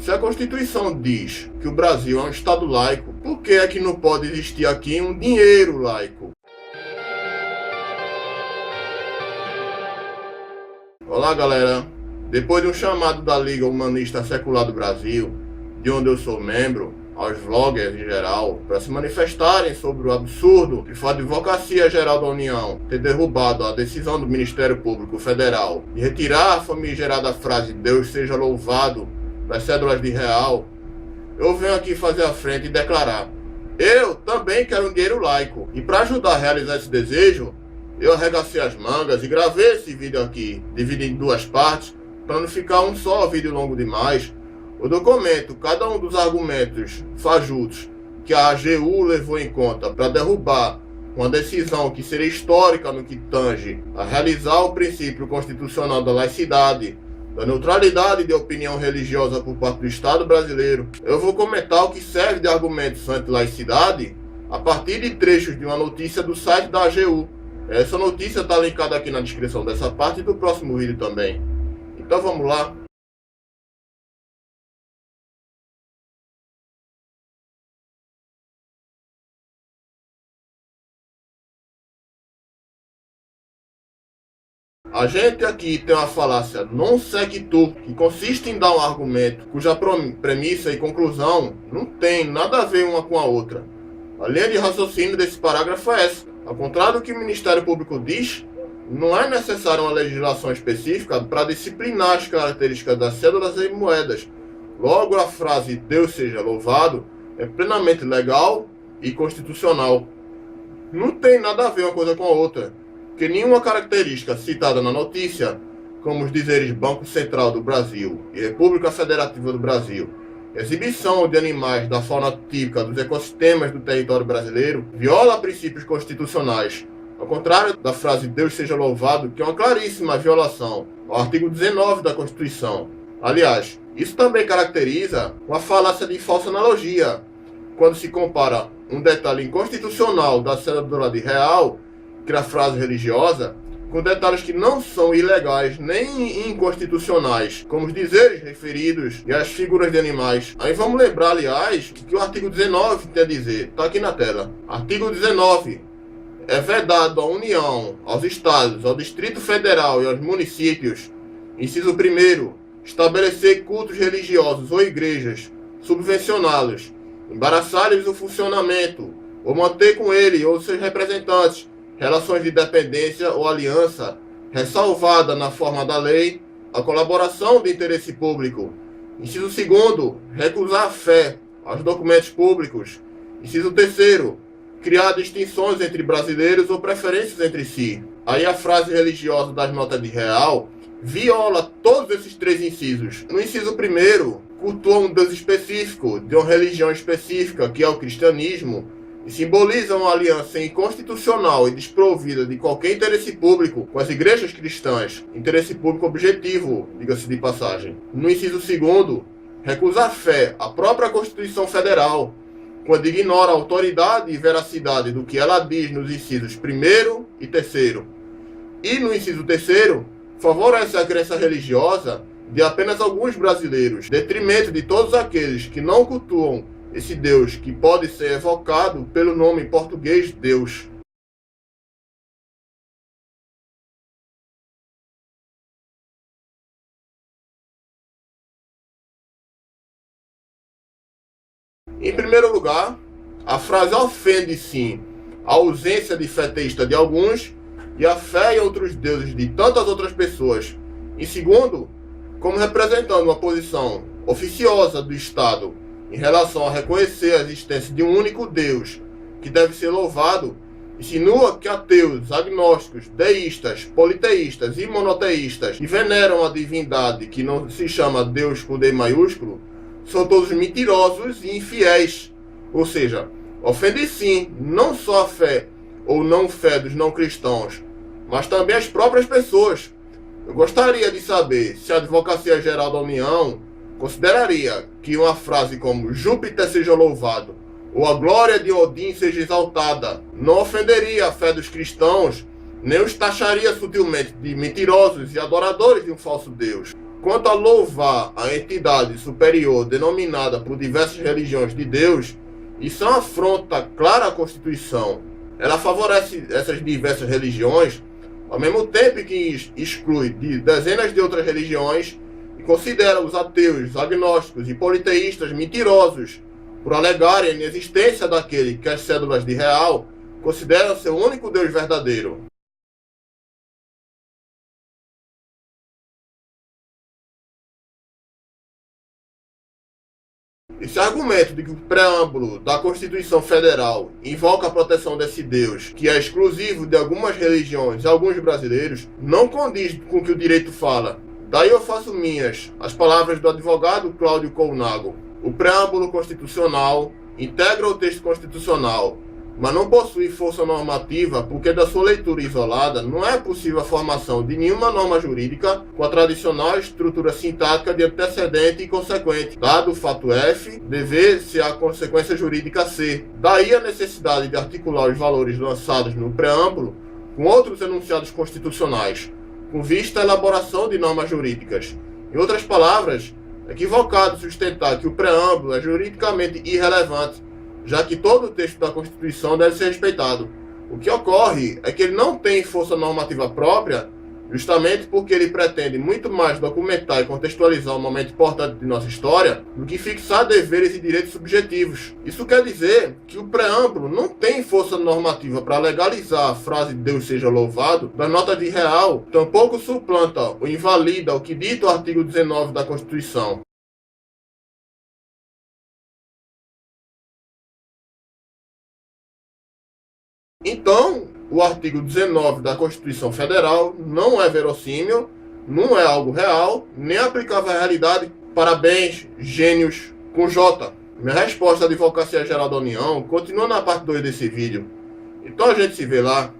Se a Constituição diz que o Brasil é um Estado laico, por que é que não pode existir aqui um dinheiro laico? Olá galera, depois de um chamado da Liga Humanista Secular do Brasil, de onde eu sou membro, aos vloggers em geral, para se manifestarem sobre o absurdo de a Advocacia Geral da União ter derrubado a decisão do Ministério Público Federal de retirar a famigerada frase "Deus seja louvado" das cédulas de real, eu venho aqui fazer a frente e declarar: eu também quero um dinheiro laico. E para ajudar a realizar esse desejo, eu arregacei as mangas e gravei esse vídeo aqui, dividido em duas partes, para não ficar um só vídeo longo demais. Eu documento cada um dos argumentos fajutos que a AGU levou em conta para derrubar uma decisão que seria histórica no que tange a realizar o princípio constitucional da laicidade, da neutralidade de opinião religiosa por parte do Estado brasileiro. Eu vou comentar o que serve de argumentos anti-laicidade a partir de trechos de uma notícia do site da AGU. Essa notícia está linkada aqui na descrição dessa parte e do próximo vídeo também. Então vamos lá. A gente aqui tem uma falácia non sequitur, que consiste em dar um argumento cuja premissa e conclusão não tem nada a ver uma com a outra. A linha de raciocínio desse parágrafo é essa. Ao contrário do que o Ministério Público diz, não é necessária uma legislação específica para disciplinar as características das cédulas e moedas. Logo, a frase "Deus seja louvado" é plenamente legal e constitucional. Não tem nada a ver uma coisa com a outra, porque nenhuma característica citada na notícia, como os dizeres Banco Central do Brasil e República Federativa do Brasil, exibição de animais da fauna típica dos ecossistemas do território brasileiro, viola princípios constitucionais, ao contrário da frase "Deus seja louvado", que é uma claríssima violação ao artigo 19 da Constituição. Aliás, isso também caracteriza uma falácia de falsa analogia, quando se compara um detalhe inconstitucional da cédula de real, que é a frase religiosa, com detalhes que não são ilegais nem inconstitucionais, como os dizeres referidos e as figuras de animais. Aí vamos lembrar, aliás, que o artigo 19 tem a dizer, está aqui na tela. Artigo 19. É vedado à União, aos Estados, ao Distrito Federal e aos municípios, inciso 1º, estabelecer cultos religiosos ou igrejas, subvencioná-los, embaraçar-lhes o funcionamento, ou manter com ele ou seus representantes relações de dependência ou aliança, ressalvada na forma da lei a colaboração de interesse público. Inciso 2º, recusar a fé aos documentos públicos. Inciso 3º, criar distinções entre brasileiros ou preferências entre si. Aí a frase religiosa das notas de real viola todos esses três incisos. No inciso 1º, cultua um Deus específico, de uma religião específica, que é o cristianismo, e simboliza uma aliança inconstitucional e desprovida de qualquer interesse público com as igrejas cristãs, interesse público objetivo, diga-se de passagem. No inciso 2º, recusar fé à própria Constituição Federal, quando ignora a autoridade e veracidade do que ela diz nos incisos 1º e 3º. E no inciso 3º, favorece a crença religiosa de apenas alguns brasileiros, detrimento de todos aqueles que não cultuam esse Deus que pode ser evocado pelo nome em português Deus. Em primeiro lugar, a frase ofende sim a ausência de fé teísta de alguns e a fé em outros deuses de tantas outras pessoas. Em segundo, como representando uma posição oficiosa do Estado em relação a reconhecer a existência de um único Deus que deve ser louvado, insinua que ateus, agnósticos, deístas, politeístas e monoteístas que veneram a divindade que não se chama Deus com D maiúsculo são todos mentirosos e infiéis. Ou seja, ofende sim não só a fé ou não fé dos não cristãos, mas também as próprias pessoas. Eu gostaria de saber se a Advocacia Geral da União consideraria que uma frase como "Júpiter seja louvado" ou "a glória de Odin seja exaltada" não ofenderia a fé dos cristãos, nem os taxaria sutilmente de mentirosos e adoradores de um falso Deus. Quanto a louvar a entidade superior denominada por diversas religiões de Deus, isso é uma afronta clara à Constituição. Ela favorece essas diversas religiões, ao mesmo tempo que exclui de dezenas de outras religiões e considera os ateus, agnósticos e politeístas mentirosos por alegarem a inexistência daquele que as cédulas de real consideram seu único Deus verdadeiro. Esse argumento de que o preâmbulo da Constituição Federal invoca a proteção desse Deus, que é exclusivo de algumas religiões e alguns brasileiros, não condiz com o que o direito fala. Daí eu faço minhas as palavras do advogado Cláudio Colnago. O preâmbulo constitucional integra o texto constitucional, mas não possui força normativa porque da sua leitura isolada não é possível a formação de nenhuma norma jurídica com a tradicional estrutura sintática de antecedente e consequente, dado o fato F, dever-se a consequência jurídica C. Daí a necessidade de articular os valores lançados no preâmbulo com outros enunciados constitucionais, com vista à elaboração de normas jurídicas. Em outras palavras, é equivocado sustentar que o preâmbulo é juridicamente irrelevante, já que todo o texto da Constituição deve ser respeitado. O que ocorre é que ele não tem força normativa própria, justamente porque ele pretende muito mais documentar e contextualizar um momento importante de nossa história do que fixar deveres e direitos subjetivos. Isso quer dizer que o preâmbulo não tem força normativa para legalizar a frase Deus seja louvado das notas de real, tampouco suplanta ou invalida o que dita o artigo 19 da Constituição. Então, o artigo 19 da Constituição Federal não é verossímil, não é algo real, nem aplicável à realidade. Parabéns, gênios, com J. Minha resposta à Advocacia Geral da União continua na parte 2 desse vídeo. Então a gente se vê lá.